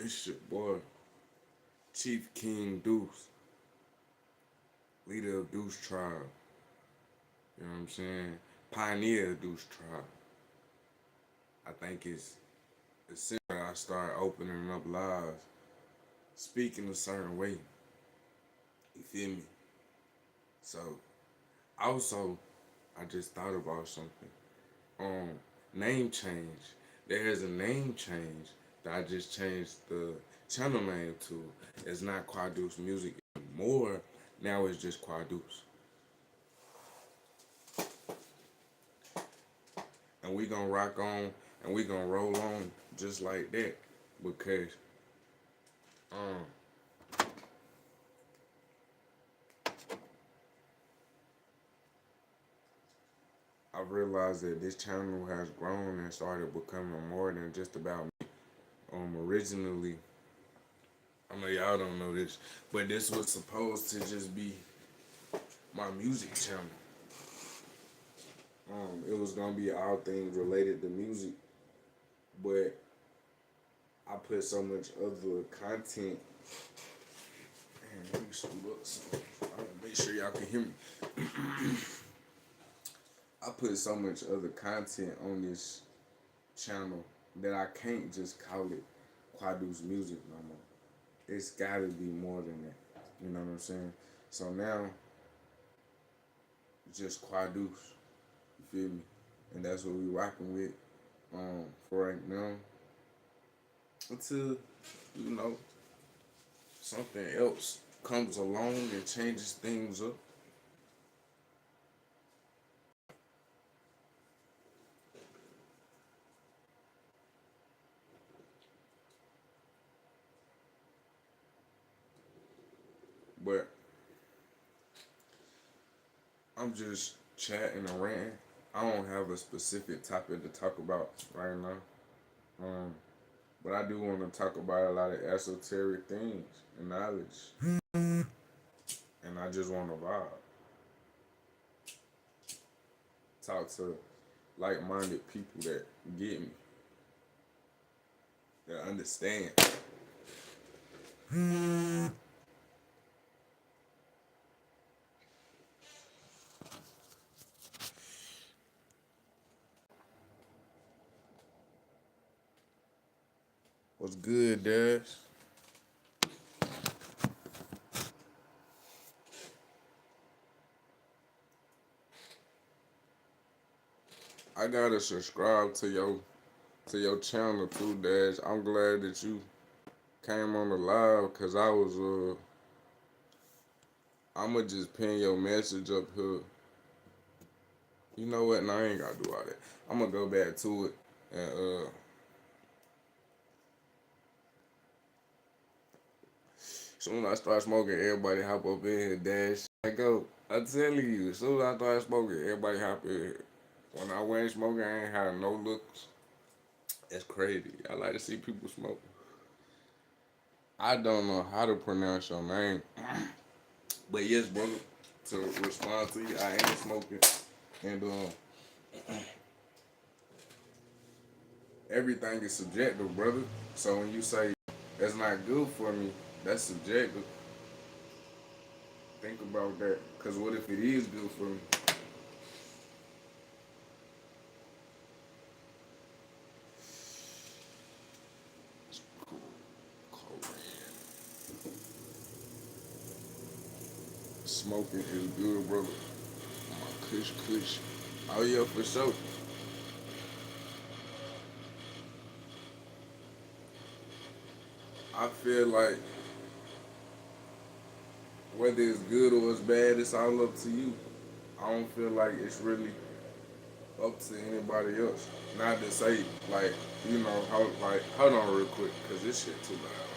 It's your boy, Chief King Deuce, leader of Deuce Tribe. You know what I'm saying? Pioneer of Deuce Tribe. I think it's essential that I start opening up lives, speaking a certain way. You feel me? So, also, I just thought about something. Um, Name change. There is a name change that I just changed the channel name to. It's not Quadeuce Music anymore. Now it's just Quadeuce. And we gonna rock on and we gonna roll on just like that because um I realized that this channel has grown and started becoming more than just about me. Originally, I know y'all don't know this, but this was supposed to just be my music channel. It was gonna be all things related to music, but I put so much other content. Man, let me scoot up so I wanna make sure y'all can hear me. I put so much other content on this channel that I can't just call it Quadeuce Music no more. It's gotta be more than that. You know what I'm saying? So now, it's just Quadeuce. You feel me? And that's what we rocking with for right now. Until, you know, something else comes along and changes things up. But I'm just chatting and ranting. I don't have a specific topic to talk about right now. Um, but I do want to talk about a lot of esoteric things and knowledge. And I just want to vibe. Talk to like minded people that get me, that understand. What's good, Dash? I gotta subscribe to your channel too, Dash. I'm glad that you came on the live because I was I'ma just pin your message up here. You know what? No, I ain't gotta do all that. I'm gonna go back to it and soon as I start smoking, everybody hop up in here, Dash. I go. I'm telling you, as soon as I start smoking, everybody hop in here. When I wasn't smoking, I ain't had no looks. It's crazy. I like to see people smoke. I don't know how to pronounce your name, but yes, brother. To respond to you, I am smoking, and everything is subjective, brother. So when you say that's not good for me, that's subjective. Think about that, cause what if it is good for me? Smoking is good, brother. My kush kush. Oh yeah, for sure. I feel like whether it's good or it's bad, it's all up to you. I don't feel like it's really up to anybody else. Not to say like, hold on real quick, cause this shit too loud.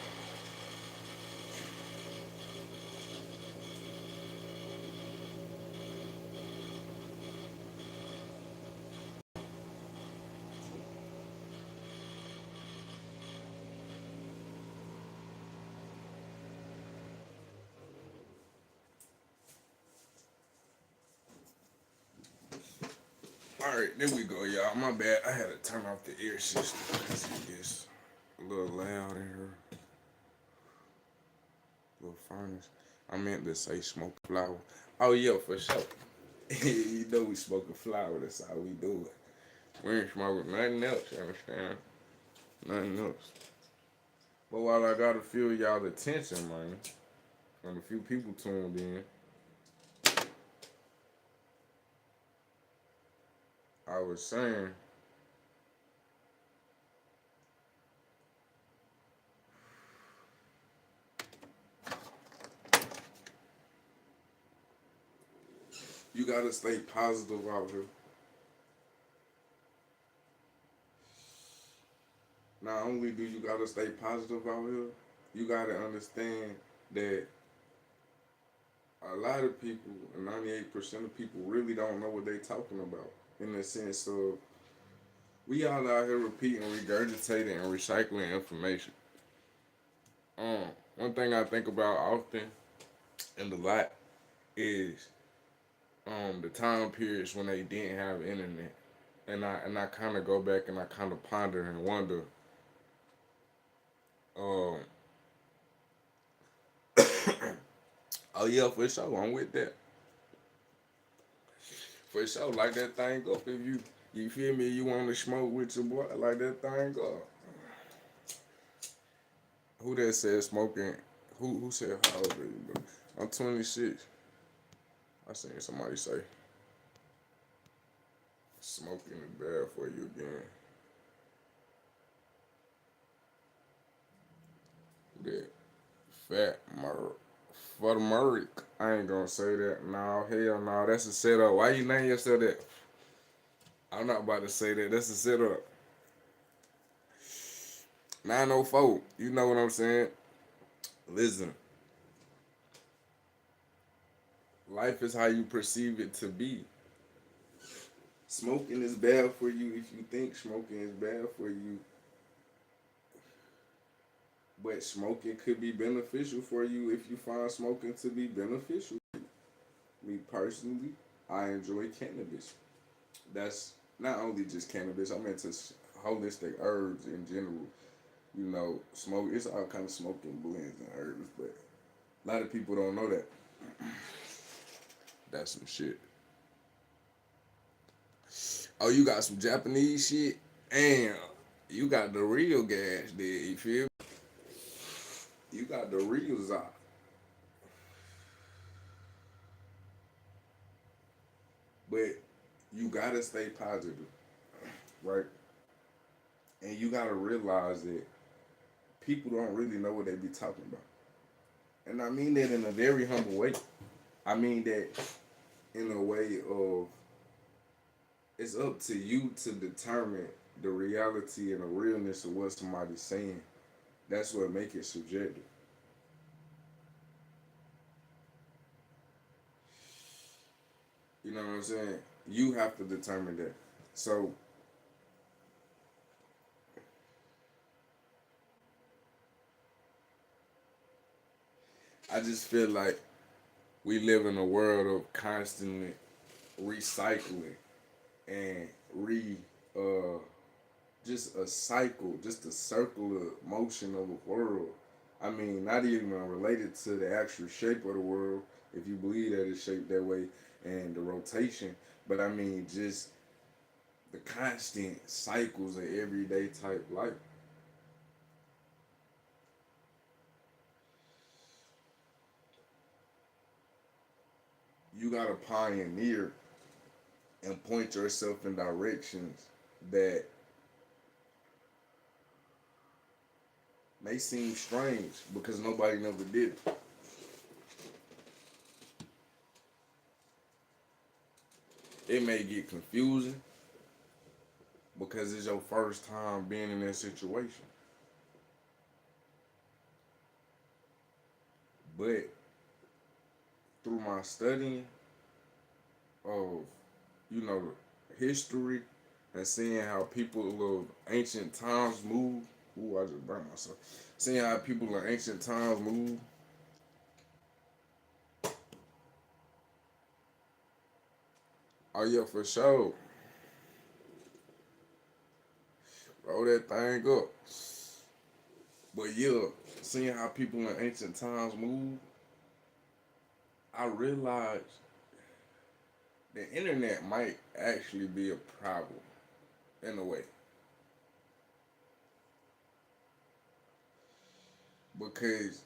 All right, there we go, y'all. My bad. I had to turn off the ear system because it gets a little loud in here. little furnace. I meant to say smoke flower. Oh yeah, for sure. You know we smoking flower. That's how we do it. We ain't smoking nothing else. You understand? Nothing else. But while I gotta feel y'all attention, man, and a few people tuned in, I was saying you gotta stay positive out here. Not only do you gotta stay positive out here, you gotta understand that a lot of people, 98% of people, really don't know what they talking about. In the sense of we all out here repeating, regurgitating, and recycling information. One thing I think about often and a lot is the time periods when they didn't have internet, and I kind of go back and I kind of ponder and wonder, um, oh yeah, for sure, I'm with that. For sure, like that thing up. If you feel me, you want to smoke with your boy, like that thing up. Who that said smoking? Who said how old are you? Bro? I'm 26. I seen somebody say smoking is bad for you again. That fat murder. For the Murray, I ain't gonna say that. No, hell no, that's a setup. Why you name yourself that? I'm not about to say that. That's a setup. 904. You know what I'm saying? Listen, life is how you perceive it to be. Smoking is bad for you if you think smoking is bad for you. But smoking could be beneficial for you if you find smoking to be beneficial. Me personally, I enjoy cannabis. That's not only just cannabis. I'm into holistic herbs in general. You know, smoke. It's all kind of smoking blends and herbs, but a lot of people don't know that. That's some shit. Oh, you got some Japanese shit, and you got the real gas there. You feel? You got the real Zot. But you gotta stay positive, right? And you gotta realize that people don't really know what they be talking about. And I mean that in a very humble way. I mean that in a way of it's up to you to determine the reality and the realness of what somebody's saying. That's what make it subjective. You know what I'm saying? You have to determine that. So I just feel like we live in a world of constantly recycling and uh just a cycle, just a circular motion of the world. I mean, not even related to the actual shape of the world, if you believe that it's shaped that way, and the rotation. But I mean, just the constant cycles of everyday type life. You gotta pioneer and point yourself in directions that may seem strange because nobody never did it. It may get confusing because it's your first time being in that situation. But through my studying of, you know, history and seeing how people of ancient times move, ooh, I just burned myself. Seeing how people of ancient times move, oh yeah, for sure. Roll that thing up. But yeah, seeing how people in ancient times move, I realized the internet might actually be a problem in a way. Because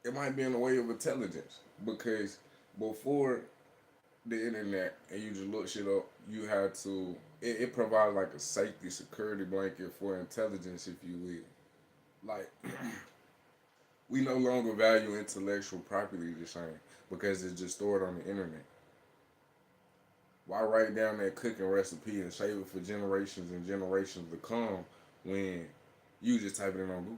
it might be in the way of intelligence. Because before the internet and you just look shit up, you had to, it provides like a safety security blanket for intelligence, if you will. Like, we no longer value intellectual property the same because it's just stored on the internet. Why write down that cooking recipe and save it for generations and generations to come when you just type it in on Google?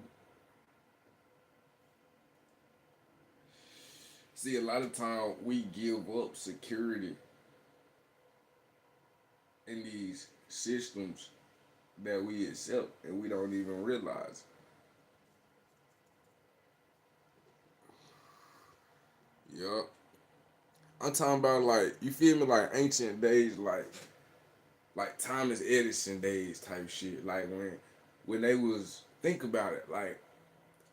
See, a lot of time we give up security in these systems that we accept and we don't even realize. Yup. I'm talking about like you feel me like ancient days like Thomas Edison days type shit. Like when they was think about it, like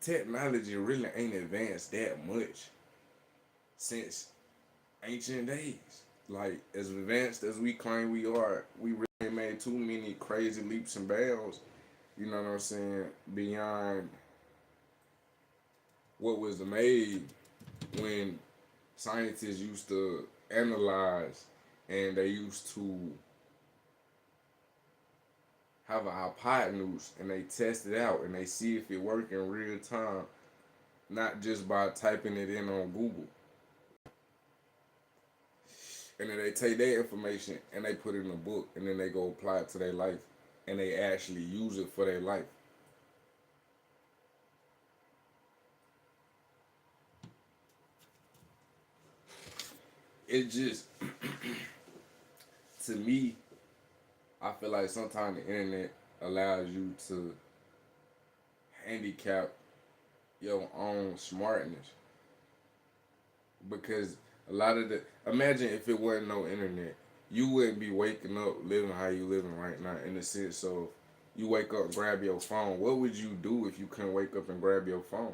technology really ain't advanced that much since ancient days. Like as advanced as we claim we are, we really made too many crazy leaps and bounds, you know what I'm saying, beyond what was made when scientists used to analyze and they used to have a hypotenuse and they test it out and they see if it work in real time, not just by typing it in on Google. And then they take their information and they put it in a book and then they go apply it to their life and they actually use it for their life. It just, to me, I feel like sometimes the internet allows you to handicap your own smartness because a lot of the imagine if it wasn't no internet, you wouldn't be waking up living how you living right now in the sense of you wake up and grab your phone. What would you do if you couldn't wake up and grab your phone?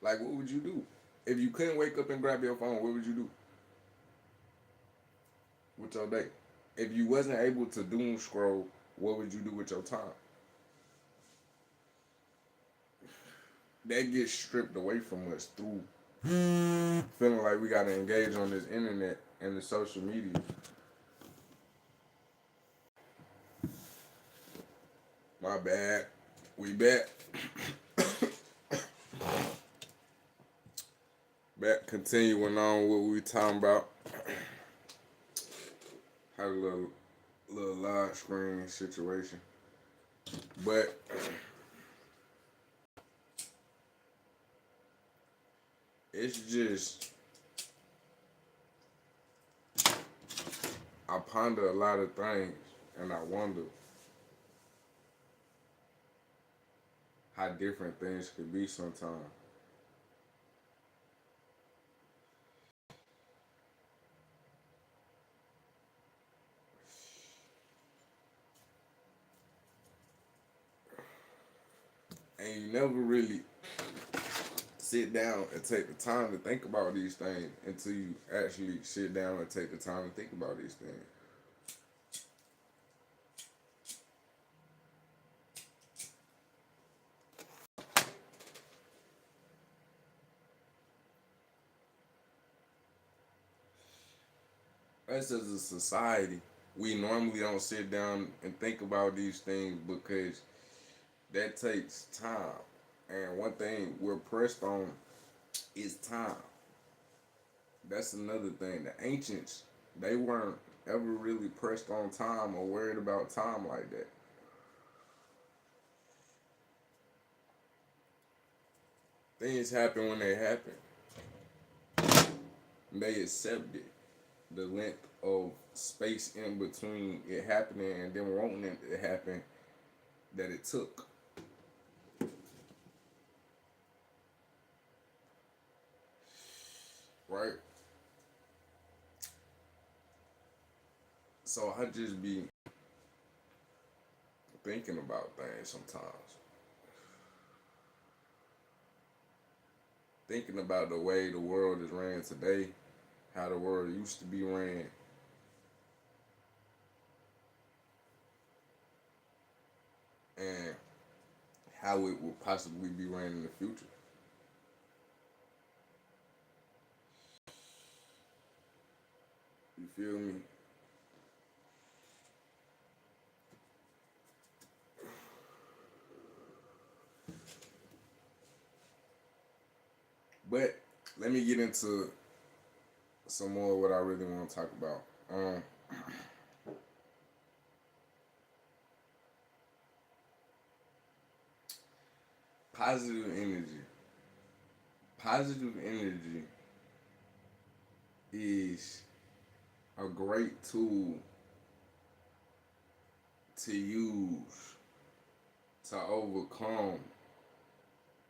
Like what would you do? If you couldn't wake up and grab your phone, what would you do with your day? If you wasn't able to doom scroll, what would you do with your time? That gets stripped away from us through feeling like we gotta engage on this internet and the social media. My bad. We back. Back continuing on what we talking about. Had a little live screen situation. But it's just I ponder a lot of things and I wonder how different things could be sometimes. And you never really sit down and take the time to think about these things until you actually sit down and take the time to think about these things. Us as a society, we normally don't sit down and think about these things because that takes time. And one thing we're pressed on is time. That's another thing. The ancients, they weren't ever really pressed on time or worried about time like that. Things happen when they happen. They accepted the length of space in between it happening and them wanting it to happen that it took. Right? So I just be thinking about things sometimes. Thinking about the way the world is ran today, how the world used to be ran, and how it will possibly be ran in the future. You feel me? But let me get into some more what I really want to talk about. Positive energy. Positive energy is a great tool to use to overcome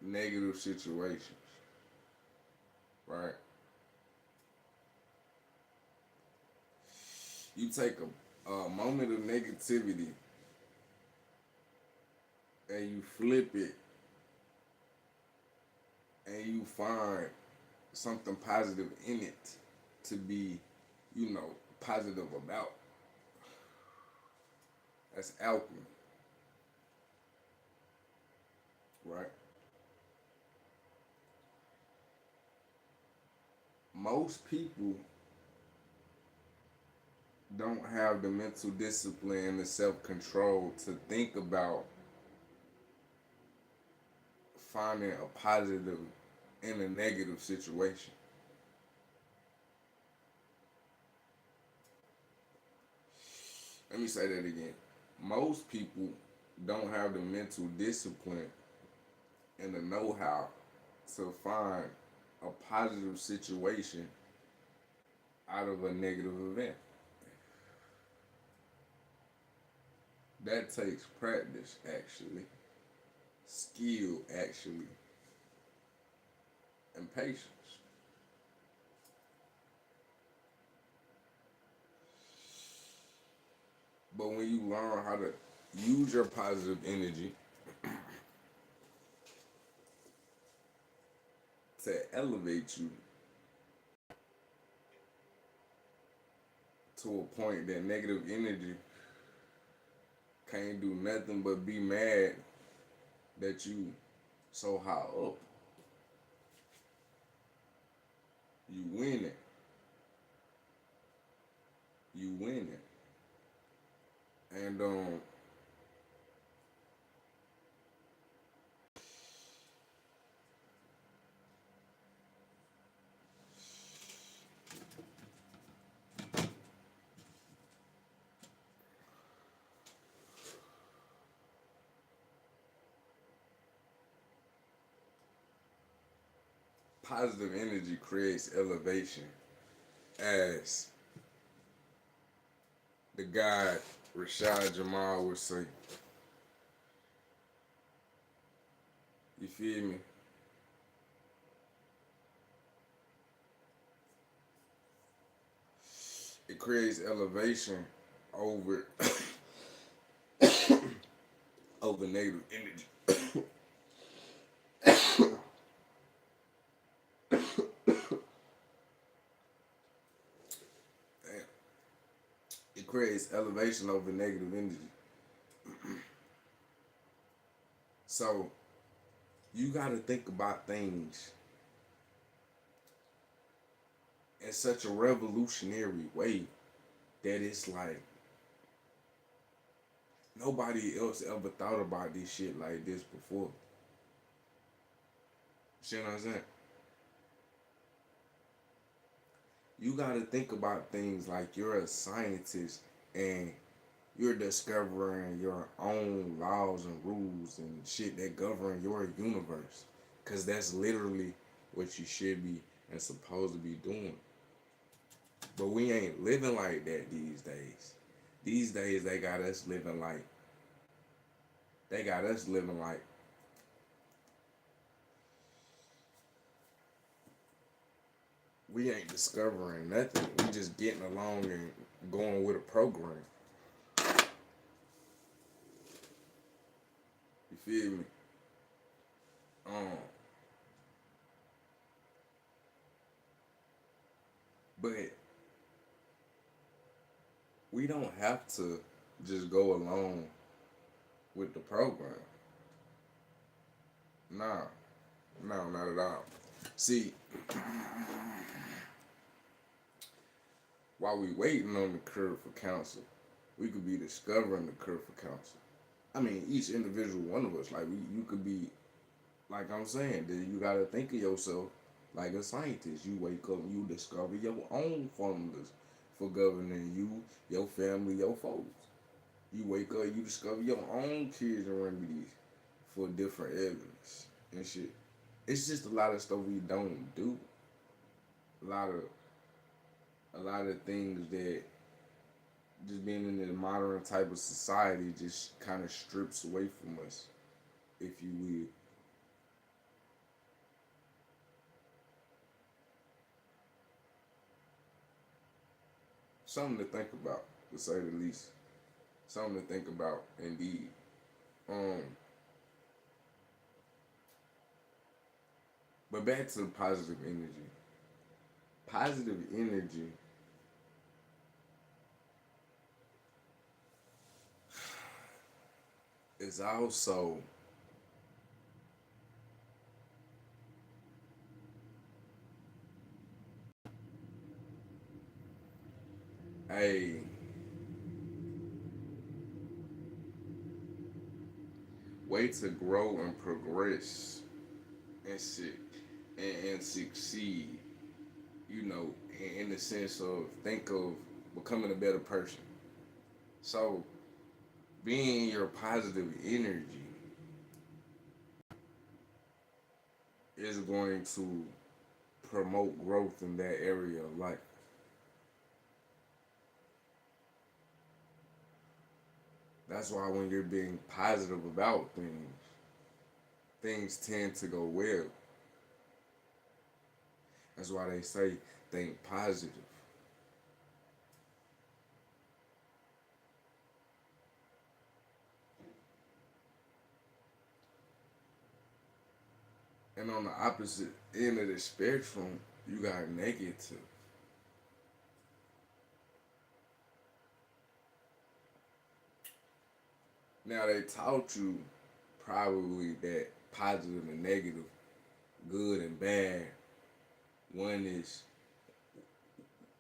negative situations, right? You take a moment of negativity and you flip it and you find something positive in it to be, positive about. That's alchemy, right? Most people don't have the mental discipline and the self control to think about finding a positive in a negative situation. Let me say that again. Most people don't have the mental discipline and the know how to find a positive situation out of a negative event. That takes practice, actually, skill, actually, and patience. But when you learn how to use your positive energy to elevate you to a point that negative energy can't do nothing but be mad that you so high up, you win it. You win it. And positive energy creates elevation, as the guy Rashad Jamal would say. You feel me? It creates elevation over over negative energy. Damn. It creates elevation over negative energy. So you got to think about things in such a revolutionary way that it's like nobody else ever thought about this shit like this before. See what I'm saying? You got to think about things like you're a scientist and you're discovering your own laws and rules and shit that govern your universe. Because that's literally what you should be and supposed to be doing. But we ain't living like that these days. These days they got us living like we ain't discovering nothing. We just getting along and going with a program. You feel me? Um, but we don't have to just go along with the program. Nah, no, not at all. See, while we waiting on the curve for counsel, we could be discovering the curve for counsel. I mean, each individual one of us, like you could be, like I'm saying, that you gotta think of yourself like a scientist. You wake up and you discover your own formulas for governing you, your family, your folks. You wake up, you discover your own kids and remedies for different ailments and shit. It's just a lot of stuff we don't do. A lot of things that just being in the modern type of society just kind of strips away from us, if you will. Something to think about, to say the least. Something to think about, indeed. Um, but back to positive energy. Positive energy is also a way to grow and progress and shit and succeed. You know, in the sense of think of becoming a better person. So being your positive energy is going to promote growth in that area of life. That's why when you're being positive about things, things tend to go well. That's why they say think positive. And on the opposite end of the spectrum, you got negative. Now they taught you probably that positive and negative, good and bad, one is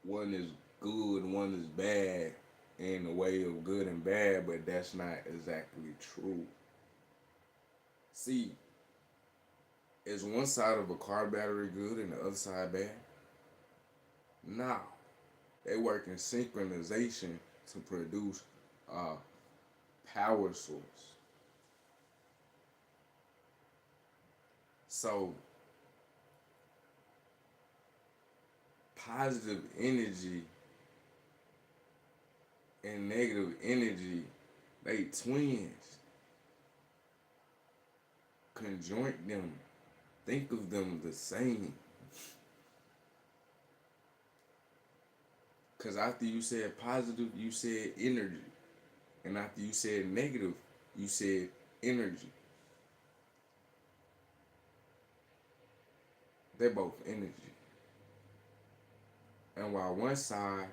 one is good, one is bad in the way of good and bad, but that's not exactly true. See, is one side of a car battery good and the other side bad? No. They work in synchronization to produce a power source. So positive energy and negative energy, they twins. Conjoint them. Think of them the same. Because after you said positive, you said energy. And after you said negative, you said energy. They're both energy. And while one side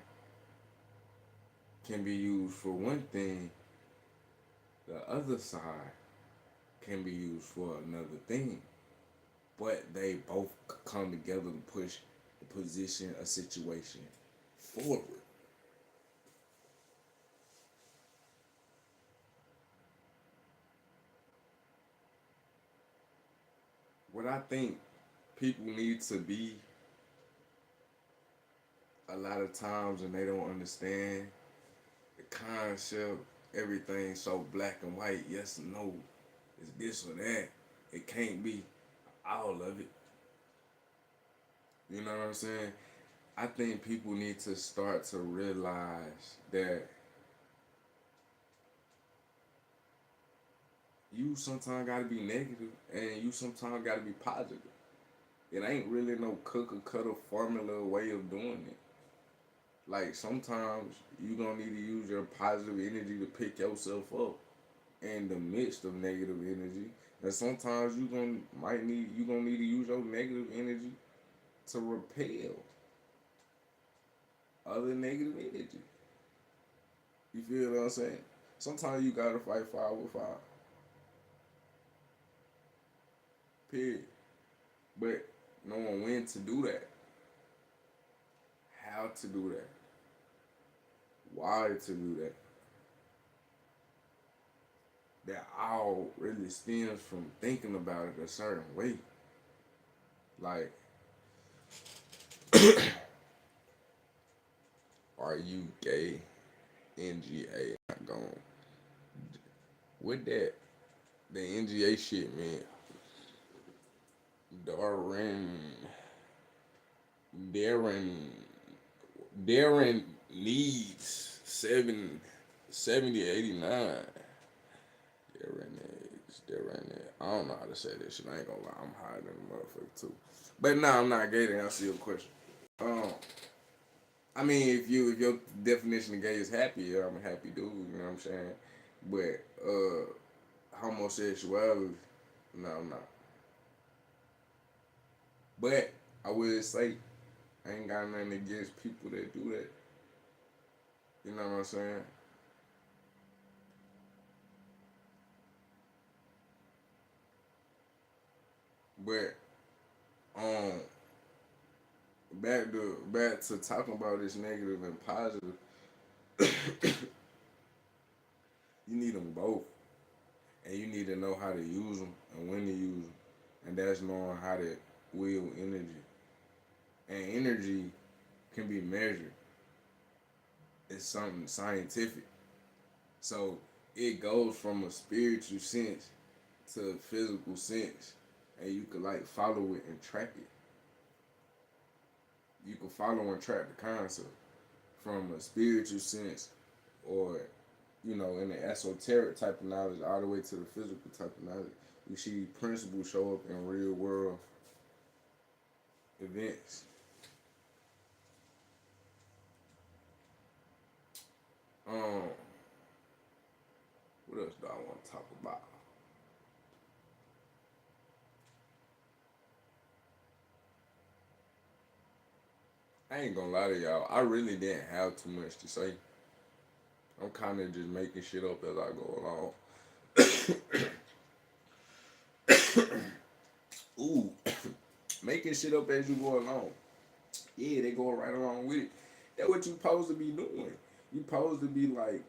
can be used for one thing, the other side can be used for another thing. But they both come together to push a position, a situation forward. What I think people need to be a lot of times, and they don't understand the concept, everything so black and white, yes and no, it's this or that. It can't be all of it. You know what I'm saying? I think people need to start to realize that you sometimes gotta be negative and you sometimes gotta be positive. It ain't really no cookie cutter formula way of doing it. Like sometimes you gonna need to use your positive energy to pick yourself up in the midst of negative energy. And sometimes you gonna need to use your negative energy to repel other negative energy. You feel what I'm saying? Sometimes you gotta fight fire with fire. Period. But knowing when to do that, how to do that, why to do that, that all really stems from thinking about it a certain way. Like, are you gay? NGA. Not going. With that, the NGA shit, man. Darren, Darren, Darren needs 70, 89. Darren. I don't know how to say this shit. I ain't gonna lie. I'm higher than a motherfucker too. But nah, I'm not gay. To answer your question. Um, I mean, if your definition of gay is happy, yeah, I'm a happy dude. You know what I'm saying? But homosexuality, no, I'm not. But I will say I ain't got nothing against people that do that. You know what I'm saying? But um, back to talking about this negative and positive, you need them both, and you need to know how to use them and when to use them, and that's knowing how to wield energy. And energy can be measured. It's something scientific. So it goes from a spiritual sense to a physical sense, and you could like follow it and track it. You can follow and track the concept from a spiritual sense, or in the esoteric type of knowledge, all the way to the physical type of knowledge. You see principles show up in real world events. Um, what else do I want to talk about? I ain't gonna lie to y'all. I really didn't have too much to say. I'm kind of just making shit up as I go along. Ooh, making shit up as you go along. Yeah, they go right along with it. That's what you supposed to be doing. You supposed to be like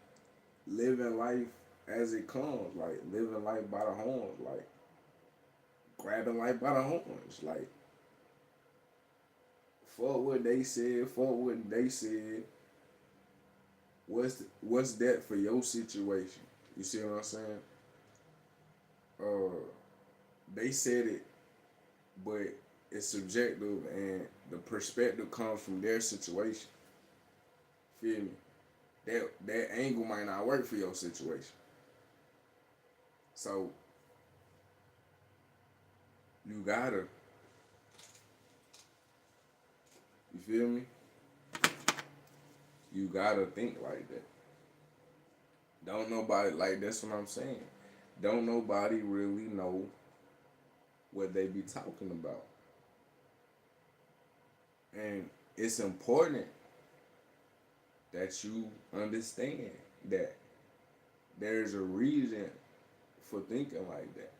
living life as it comes, like living life by the horns, like grabbing life by the horns, like fuck what they said, fuck what they said. What's that for your situation? You see what I'm saying? Uh, they said it, but it's subjective, and the perspective comes from their situation. Feel me? That angle might not work for your situation. So you gotta, you feel me? You gotta think like that. Don't nobody like that's what I'm saying. Don't nobody really know what they be talking about. And it's important that you understand that there's a reason for thinking like that.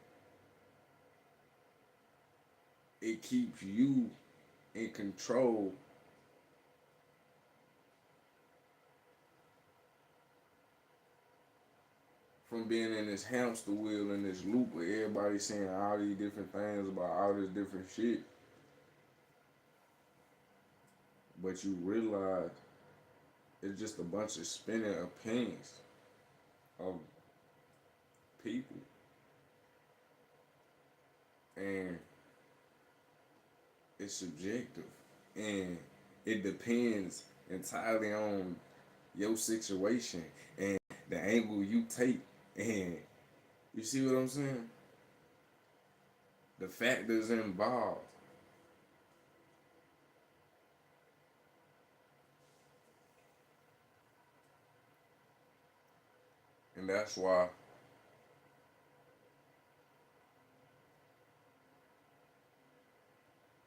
It keeps you in control from being in this hamster wheel in this loop where everybody's saying all these different things about all this different shit. But you realize it's just a bunch of spinning opinions of people. And it's subjective. And it depends entirely on your situation and the angle you take. And you see what I'm saying? The factors involved. And that's why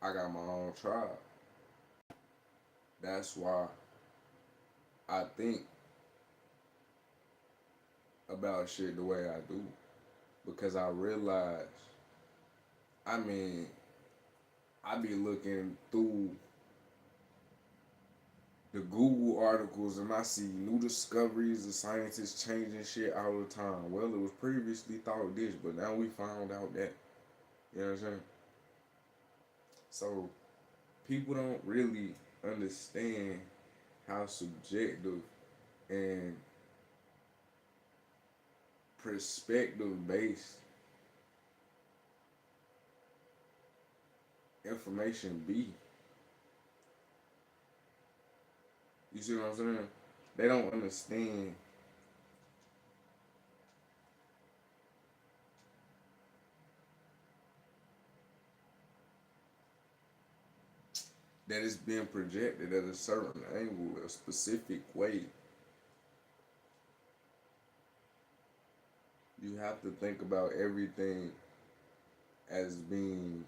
I got my own tribe. That's why I think about shit the way I do. Because I realize, I mean, I be looking through the Google articles and I see new discoveries of scientists changing shit all the time. Well, it was previously thought this, but now we found out that. You know what I'm saying? So people don't really understand how subjective and perspective based information be. You see what I'm saying? They don't understand that it's being projected at a certain angle, a specific way. You have to think about everything as being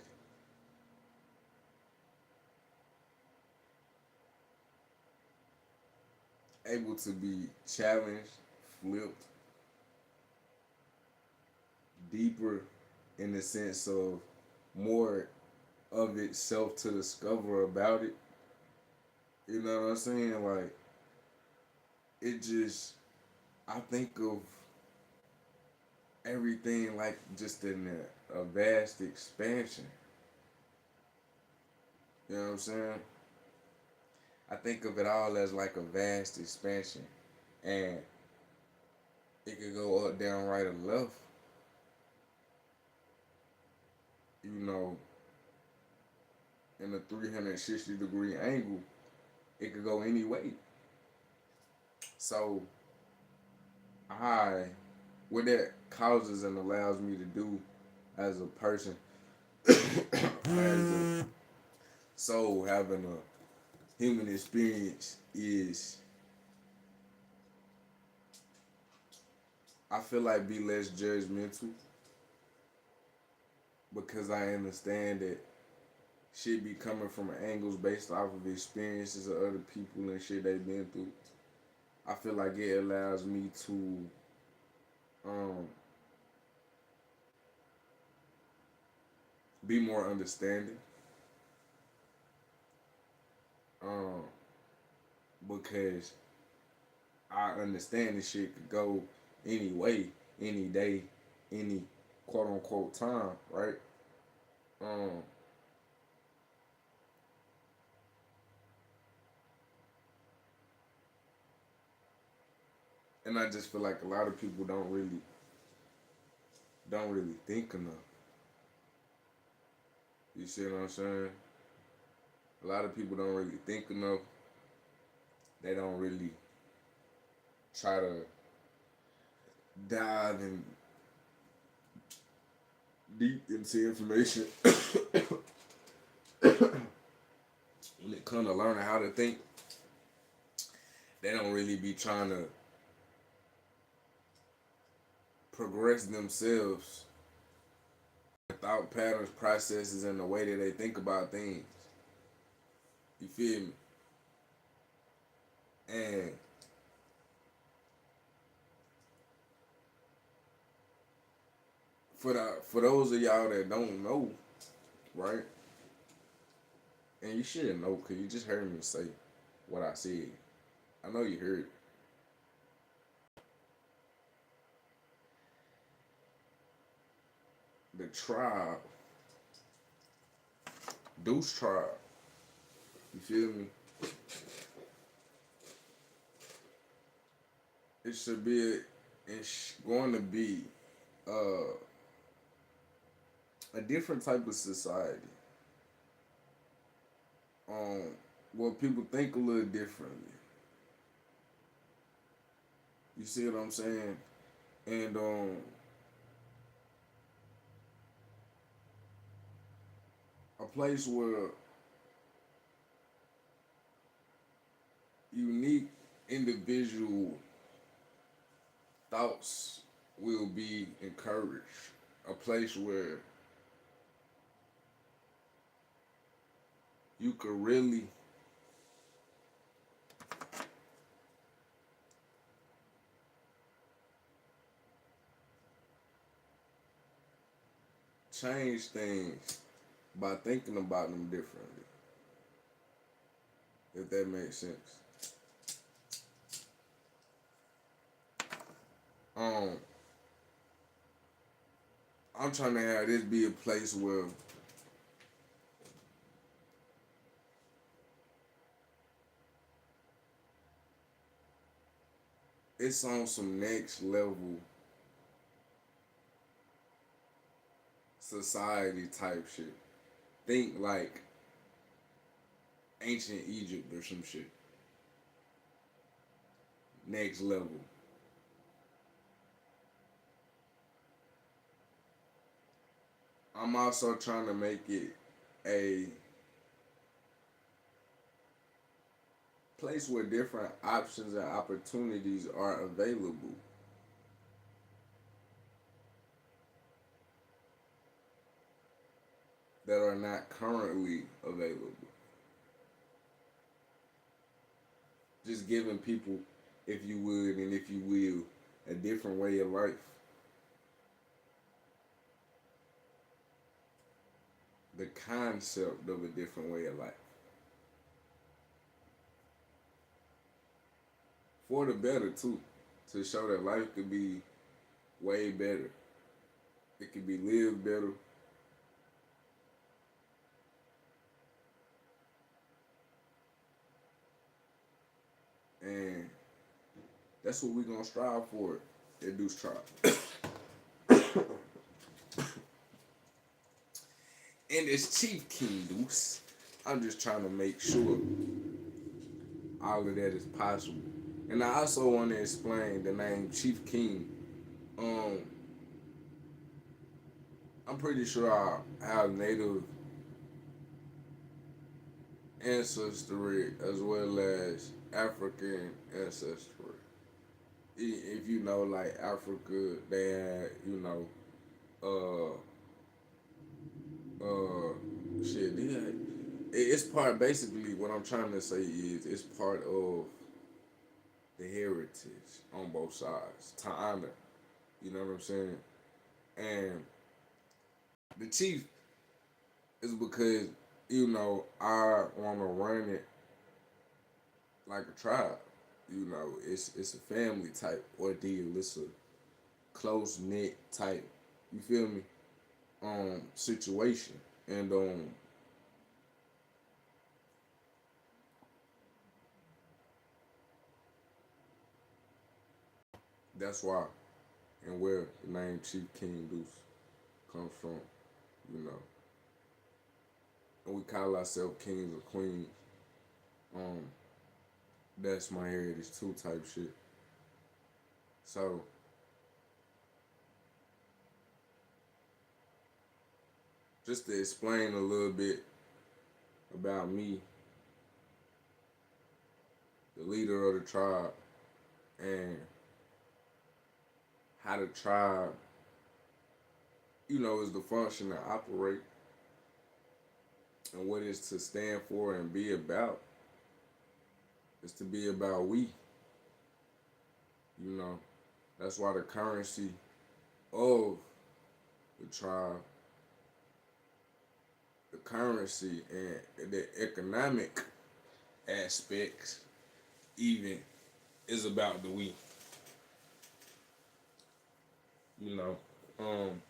able to be challenged, flipped, deeper in the sense of more of itself to discover about it. You know what I'm saying? Like, it just, I think of everything like just in a vast expansion. You know what I'm saying? I think of it all as like a vast expansion. And it could go up, down, right, or left. You know, in a 360-degree angle, it could go any way. So, I, what that causes and allows me to do as a person, as a soul having a human experience is, I feel like be less judgmental because I understand that shit be coming from angles based off of experiences of other people and shit they've been through. I feel like it allows me to um, be more understanding um, because I understand this shit could go any way, any day, any quote unquote time, right? Um, and I just feel like a lot of people don't really think enough. You see what I'm saying? A lot of people don't really think enough. They don't really try to dive in deep into information when it comes to learning how to think. They don't really be trying to progress themselves, thought patterns, processes, and the way that they think about things. You feel me? And for those of y'all that don't know, right? And you should know because you just heard me say what I said. I know you heard the tribe, Deuce tribe. You feel me? It should be. It's going to be uh, a different type of society. Um, where people think a little differently. You see what I'm saying? And a place where unique individual thoughts will be encouraged. A place where you could really change things by thinking about them differently, if that makes sense. Um, I'm trying to have this be a place where it's on some next level society type shit. Think like ancient Egypt or some shit. Next level. I'm also trying to make it a place where different options and opportunities are available that are not currently available. Just giving people, if you would and if you will, a different way of life. The concept of a different way of life. For the better, too. To show that life could be way better. It could be lived better. And that's what we're going to strive for at Deuce Tribe. And as Chief King Deuce, I'm just trying to make sure all of that is possible. And I also want to explain the name Chief King. Um, I'm pretty sure our native ancestry as well as African ancestry. If you know, like Africa, they had, shit. It's part. Basically, what I'm trying to say is it's part of the heritage on both sides to honor. You know what I'm saying? And the chief is because I want to run it like a tribe. It's a family type ordeal. It's a close knit type. You feel me? Situation, and that's why and where the name Chief King Deuce comes from. You know, and we call ourselves kings or queens. Um, that's my heritage too, type shit. So just to explain a little bit about me, the leader of the tribe, and how the tribe, is the function to operate and what it's to stand for and be about. Is to be about we. You know, that's why the currency of the tribe, the currency and the economic aspects, even is about the we. You know, um,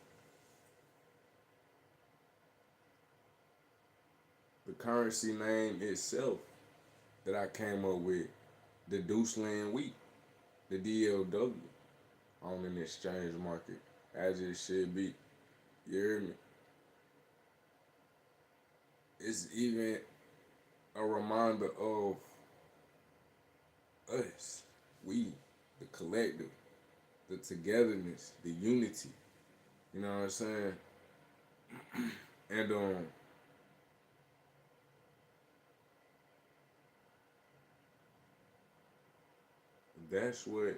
the currency name itself that I came up with, the Deuce Land Wheat, the DLW, on an exchange market, as it should be. You hear me? It's even a reminder of us, we, the collective, the togetherness, the unity. You know what I'm saying? And that's what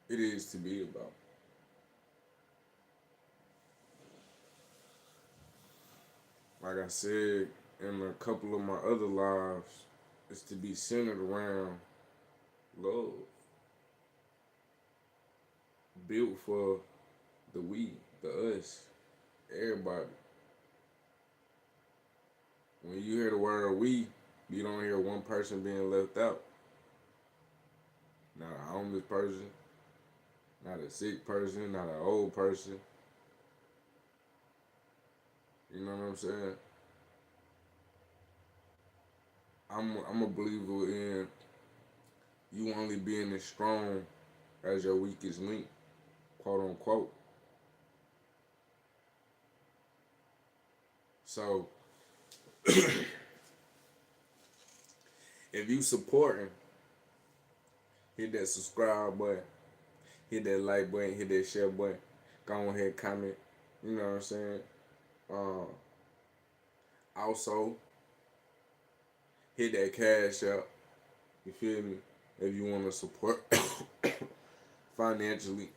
it is to be about. Like I said in a couple of my other lives, it's to be centered around love, built for the we, the us, everybody. When you hear the word we, you don't hear one person being left out. Not a homeless person, not a sick person, not an old person. You know what I'm saying? I'm a believer in you only being as strong as your weakest link, quote unquote. So if you supporting, hit that subscribe button, hit that like button, hit that share button, go ahead comment. You know what I'm saying? Um, Also hit that cash out. You feel me? If you want to support financially,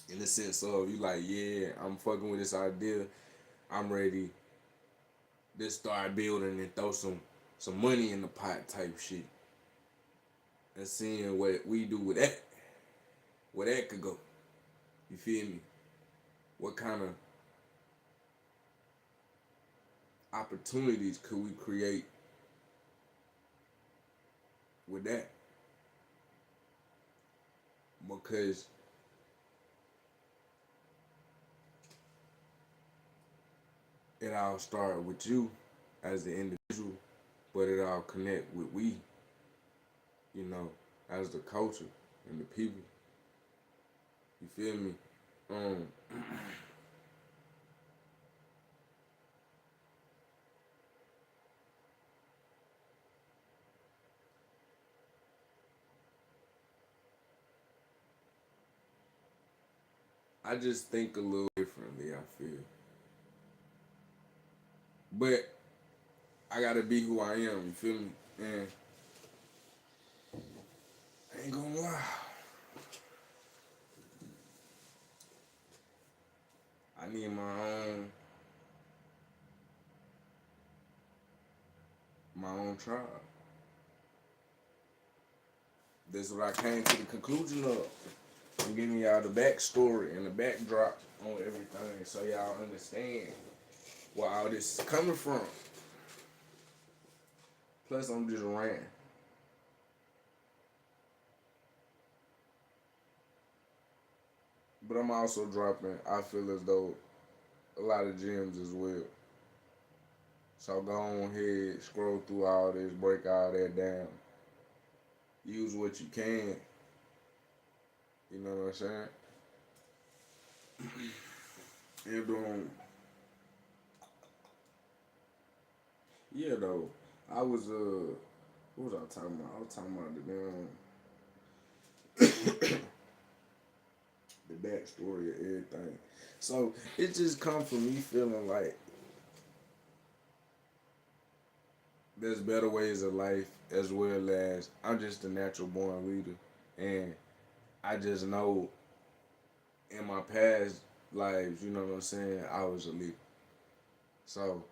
in the sense of you like, yeah, I'm fucking with this idea. I'm ready to start building and throw some money in the pot type shit, and seeing what we do with that, where that could go. You feel me? What kind of opportunities could we create with that? Because it all started with you as the individual, but it all connect with we, you know, as the culture and the people. You feel me? Um, I just think a little differently. I feel, but I gotta be who I am. You feel me? And I ain't gonna lie, I need my own tribe. That's what I came to the conclusion of. I'm giving y'all the backstory and the backdrop on everything, so y'all understand where all this is coming from. Plus, I'm just ranting. But I'm also dropping, I feel as though, a lot of gems as well. So go on ahead, scroll through all this, break all that down. Use what you can. You know what I'm saying? And yeah though, I was what was I talking about? I was talking about the backstory of everything. So it just comes from me feeling like there's better ways of life, as well as I'm just a natural born leader, and I just know in my past lives, you know what I'm saying, I was a leader. So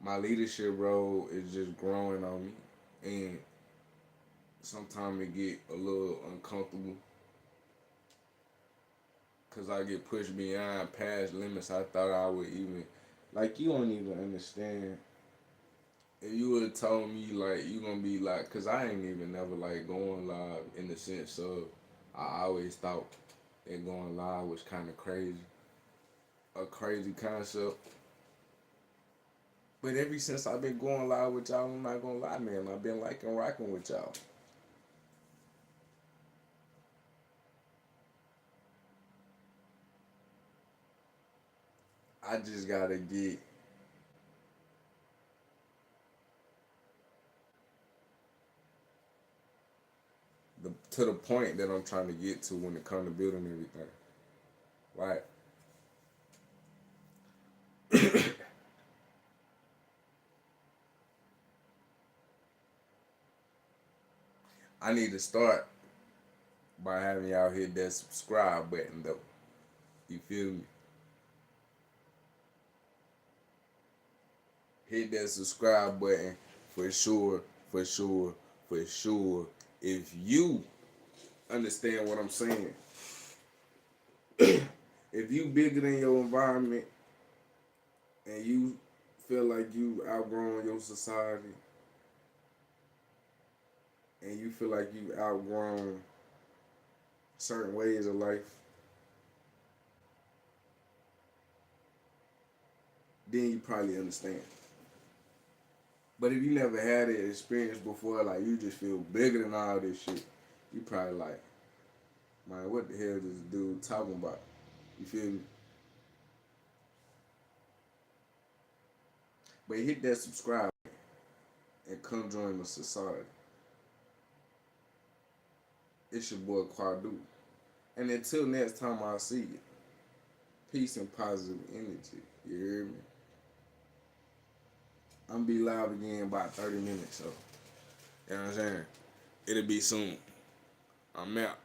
my leadership role is just growing on me, and sometimes it get a little uncomfortable because I get pushed beyond past limits I thought I would even, like, you don't even understand. If you would have told me like you gonna be like, cause I ain't even never like going live in the sense of I always thought that going live was kind of crazy, a crazy concept. But ever since I've been going live with y'all, I'm not gonna lie, man, I've been liking rocking with y'all. I just gotta get to the point that I'm trying to get to when it comes to building everything. Right? I need to start by having y'all hit that subscribe button though. You feel me? Hit that subscribe button for sure, for sure, for sure. If you understand what I'm saying, if you bigger than your environment and you feel like you outgrown your society and you feel like you outgrown certain ways of life, then you probably understand. But if you never had it experience before, like you just feel bigger than all this shit, you probably like, man, what the hell is this dude talking about? You feel me? But hit that subscribe and come join the society. It's your boy Quadeuce. And until next time I see you, peace and positive energy. You hear me? I'm be live again in about 30 minutes, so you know what I'm saying? It'll be soon. I'm out.